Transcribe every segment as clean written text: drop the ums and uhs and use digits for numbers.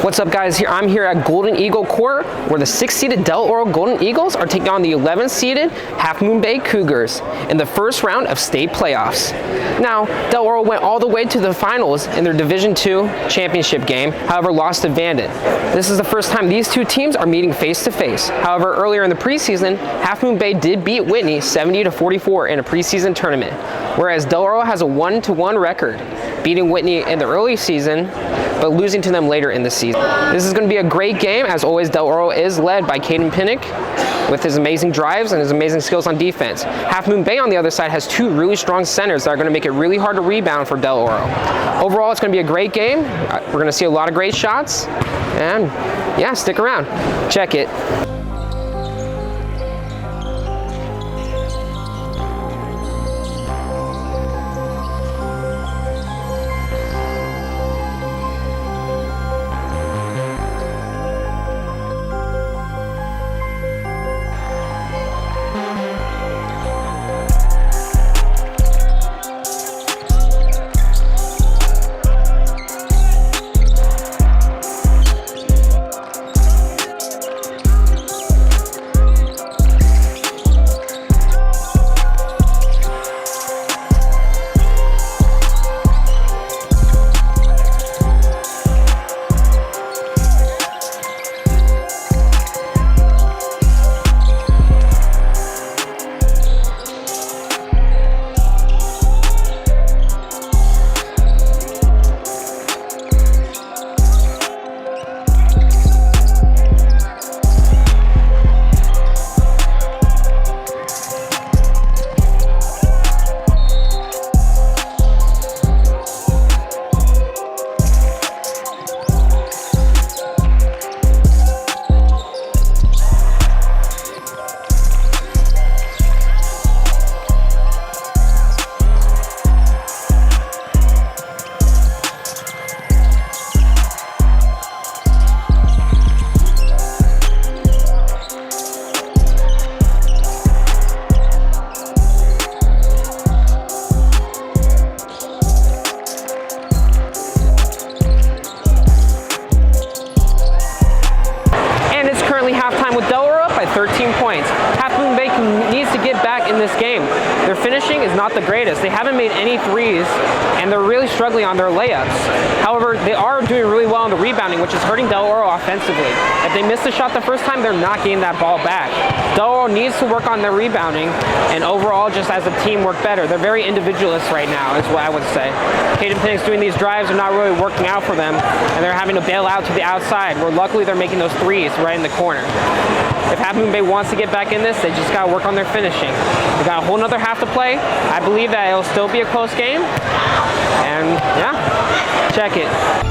What's up, guys? I'm here at Golden Eagle Court, where the 6th-seeded Del Oro Golden Eagles are taking on the 11th-seeded Half Moon Bay Cougars in the first round of state playoffs. Now, Del Oro went all the way to the finals in their Division II championship game, however lost to Bandit. This is the first time these two teams are meeting face-to-face. However, earlier in the preseason, Half Moon Bay did beat Whitney 70-44 in a preseason tournament, whereas Del Oro has a 1-1 record, beating Whitney in the early season, but losing to them later in the season. This is going to be a great game. As always, Del Oro is led by Caden Pinnick with his amazing drives and his amazing skills on defense. Half Moon Bay on the other side has two really strong centers that are going to make it really hard to rebound for Del Oro. Overall, it's going to be a great game. We're going to see a lot of great shots, and yeah, stick around. Check it. Halftime with Del Oro up by 13 points. Half Moon Bay needs to get back in this game. Their finishing is not the greatest. They haven't made any threes, and they're really struggling on their layups. However, they are doing really well on the rebounding, which is hurting Del Oro offensively. If they miss a shot the first time, they're not getting that ball back. Del Oro needs to work on their rebounding, and overall, just as a team, work better. They're very individualist right now, is what I would say. Caden Pinnick's doing these drives are not really working out for them, and they're having to bail out to the outside, where luckily they're making those threes right in the corner. If Half Moon Bay wants to get back in this, they just got to work on their finishing. We got a whole nother half to play. I believe that it'll still be a close game. And yeah, check it.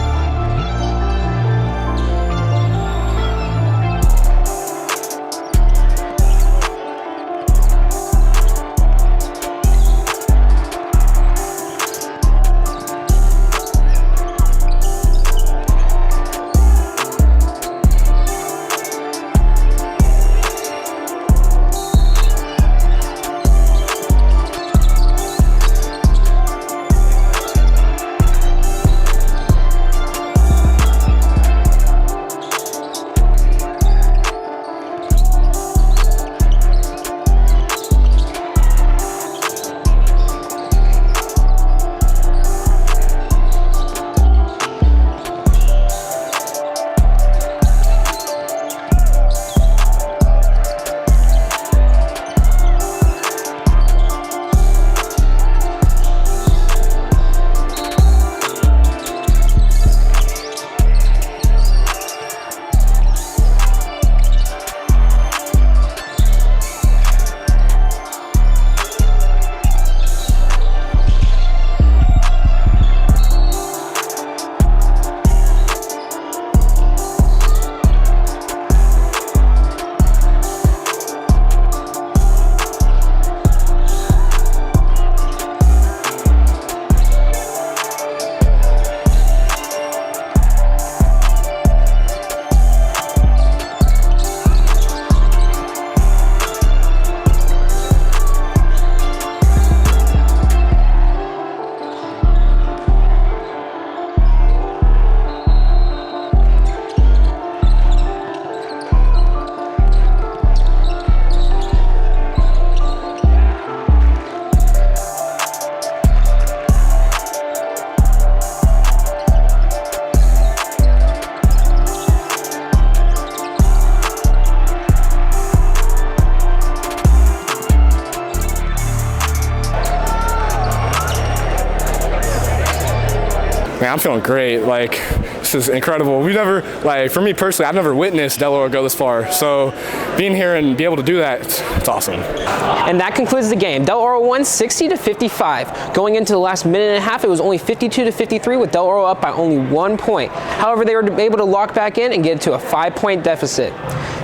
Man, I'm feeling great. Like, this is incredible. We've never, like, for me personally, I've never witnessed Del Oro go this far. So being here and be able to do that, it's awesome. And that concludes the game. Del Oro won 60-55. Going into the last minute and a half, it was only 52-53 with Del Oro up by only 1 point. However, they were able to lock back in and get to a 5-point deficit.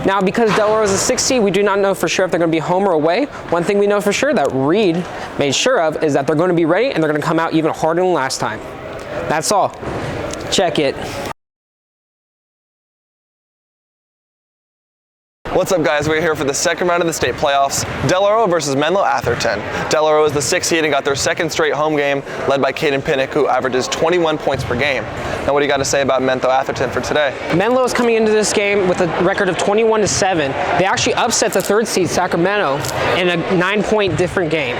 Now, because Del Oro is a 6 seed, we do not know for sure if they're going to be home or away. One thing we know for sure that Reed made sure of is that they're going to be ready and they're going to come out even harder than last time. That's all. Check it. What's up, guys? We're here for the second round of the state playoffs. Del Oro versus Menlo Atherton. Del Oro is the 6th seed and got their second straight home game, led by Caden Pinnock, who averages 21 points per game. Now, what do you got to say about Menlo Atherton for today? Menlo is coming into this game with a record of 21-7. They actually upset the 3rd seed, Sacramento, in a 9-point different game.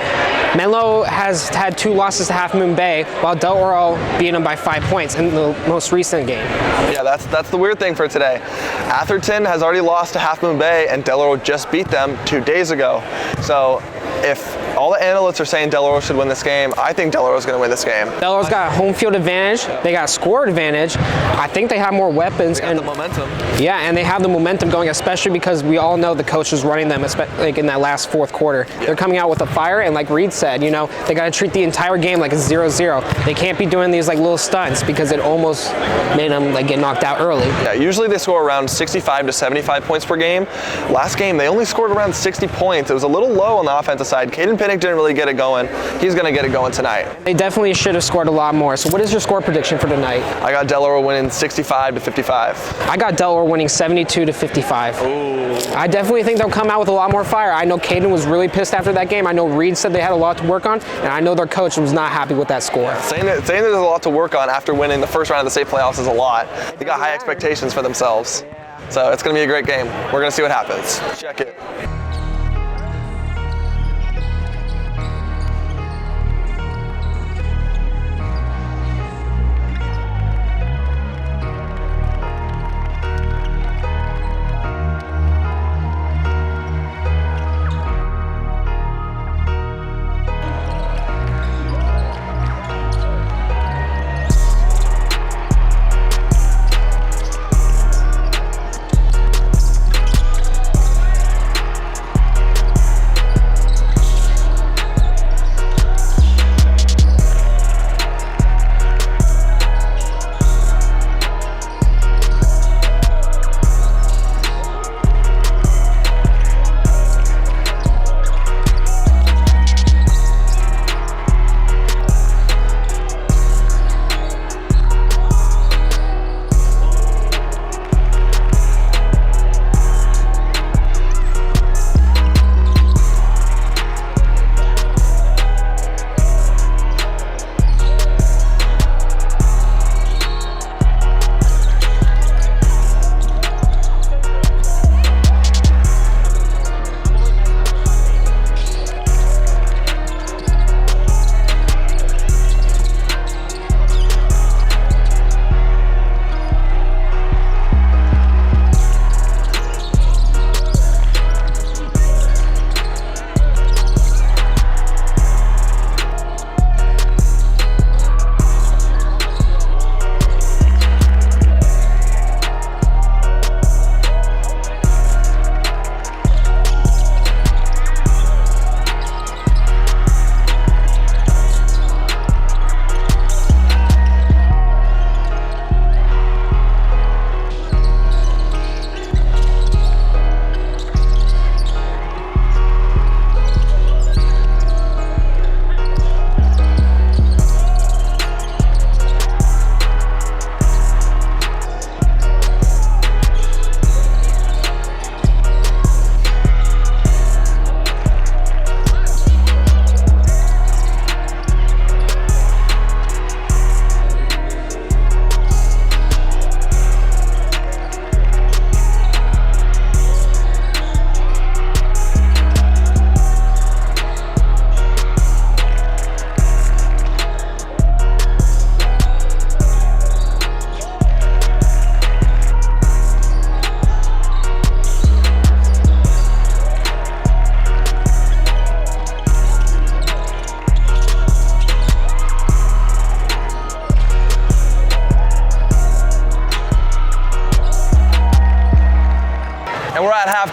Menlo has had 2 losses to Half Moon Bay, while Del Oro beat them by 5 points in the most recent game. Yeah, that's the weird thing for today. Atherton has already lost to Half Moon Bay, and Del Oro just beat them 2 days ago. So if all the analysts are saying Del Oro should win this game, I think Del Oro's going to win this game. Del Oro's got home field advantage. They got score advantage. I think they have more weapons and the momentum. Yeah, and they have the momentum going, especially because we all know the coach is running them, like in that last 4th quarter. Yeah. They're coming out with a fire, and like Reed said, you know, they got to treat the entire game like it's 0-0. They can't be doing these like little stunts because it almost made them like get knocked out early. Yeah, usually they score around 65 to 75 points per game. Last game, they only scored around 60 points. It was a little low on the offensive side. Caden Pinnock didn't really get it going. He's going to get it going tonight. They definitely should have scored a lot more. So what is your score prediction for tonight? I got Del Oro winning 65-55. I got Del Oro winning 72-55. Ooh. I definitely think they'll come out with a lot more fire. I know Caden was really pissed after that game. I know Reed said they had a lot to work on, and I know their coach was not happy with that score. Saying there's a lot to work on after winning the first round of the state playoffs is a lot. They got high expectations for themselves. So it's going to be a great game. We're going to see what happens. Check it.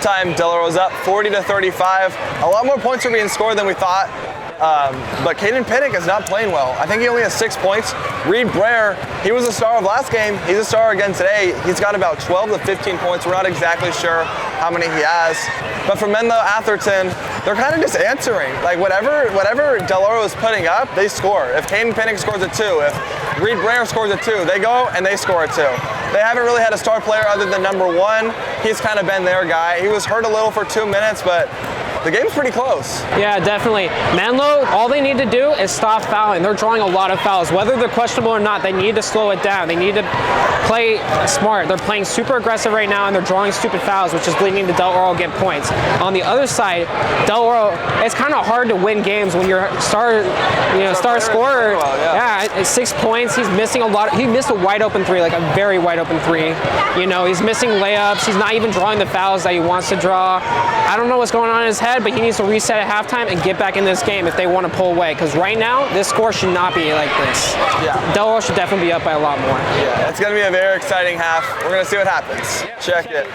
halftime, Del Oro was up 40-35. A lot more points are being scored than we thought. But Caden Pinnock is not playing well. I think he only has 6 points. Reed Brer, he was a star of last game. He's a star again today. He's got about 12 to 15 points. We're not exactly sure how many he has. But for Menlo Atherton, they're kind of just answering. Like whatever Del Oro is putting up, they score. If Caden Pinnock scores a 2, if Reed Brer scores a 2, they go and they score a 2. They haven't really had a star player other than number 1. He's kind of been their guy. He was hurt a little for 2 minutes, but the game's pretty close. Yeah, definitely. Menlo, all they need to do is stop fouling. They're drawing a lot of fouls. Whether they're questionable or not, they need to slow it down. They need to play smart. They're playing super aggressive right now, and they're drawing stupid fouls, which is leading to Del Oro get points. On the other side, Del Oro, it's kind of hard to win games when your star scorer, it's 6 points. He's missing a lot. He missed a wide open 3, like a very wide open 3. You know, he's missing layups. He's not even drawing the fouls that he wants to draw. I don't know what's going on in his head, but he needs to reset at halftime and get back in this game if they want to pull away. Because right now, this score should not be like this. Yeah. Del Oro should definitely be up by a lot more. Yeah, it's going to be a very exciting half. We're going to see what happens. Check it.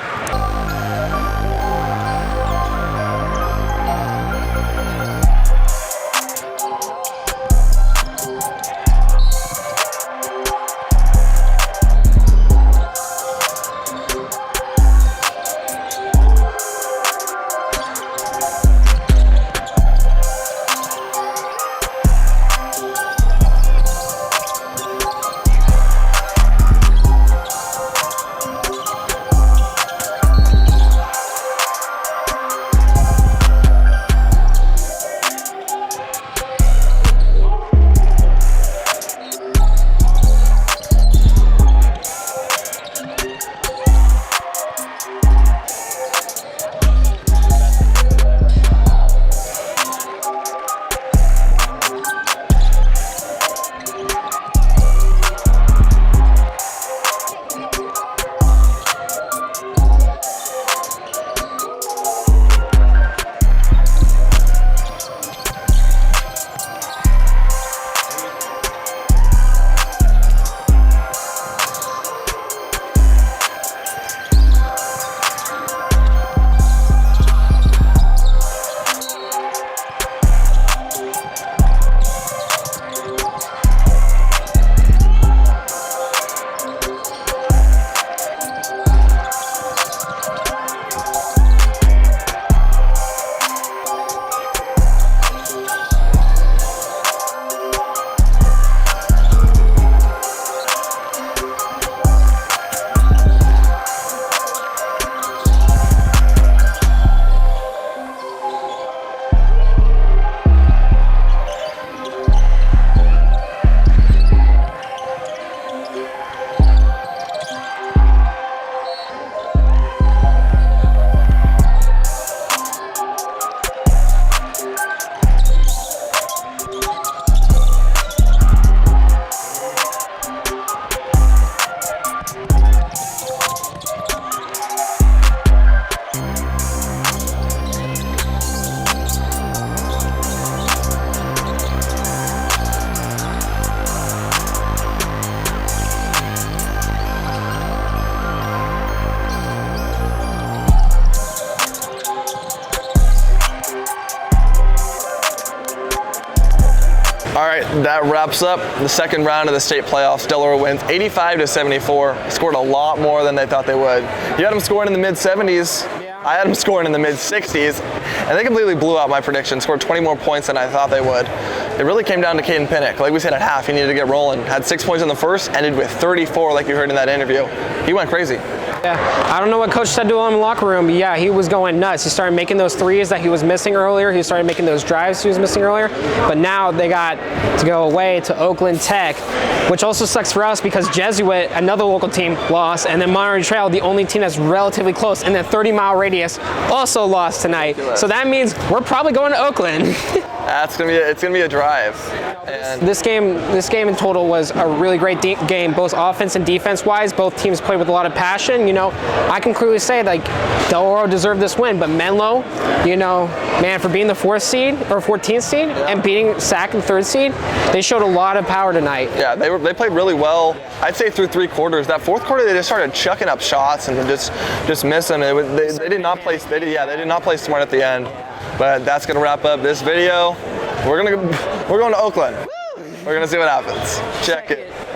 All right, that wraps up the second round of the state playoffs. Del Oro wins 85-74. Scored a lot more than they thought they would. You had them scoring in the mid-70s. I had them scoring in the mid-60s, and they completely blew out my prediction. Scored 20 more points than I thought they would. It really came down to Caden Pinnock. Like we said at half, he needed to get rolling. Had 6 points in the first, ended with 34 like you heard in that interview. He went crazy. Yeah, I don't know what coach said to him in the locker room, but yeah, he was going nuts. He started making those threes that he was missing earlier. He started making those drives he was missing earlier. But now they got to go away to Oakland Tech, which also sucks for us because Jesuit, another local team, lost, and then Monterey Trail, the only team that's relatively close in that 30-mile radius, also lost tonight. Ridiculous. So that means we're probably going to Oakland. It's gonna be a drive. And This game in total was a really great game, both offense and defense-wise. Both teams played with a lot of passion. You I can clearly say like Del Oro deserved this win, but Menlo, man, for being the 4th seed or 14th seed and beating SAC in 3rd seed, they showed a lot of power tonight. Yeah, they played really well. I'd say through 3 quarters. That 4th quarter, they just started chucking up shots and just missing. They did not play. They did not play smart at the end. But that's gonna wrap up this video. We're going to Oakland. We're gonna see what happens. Check it.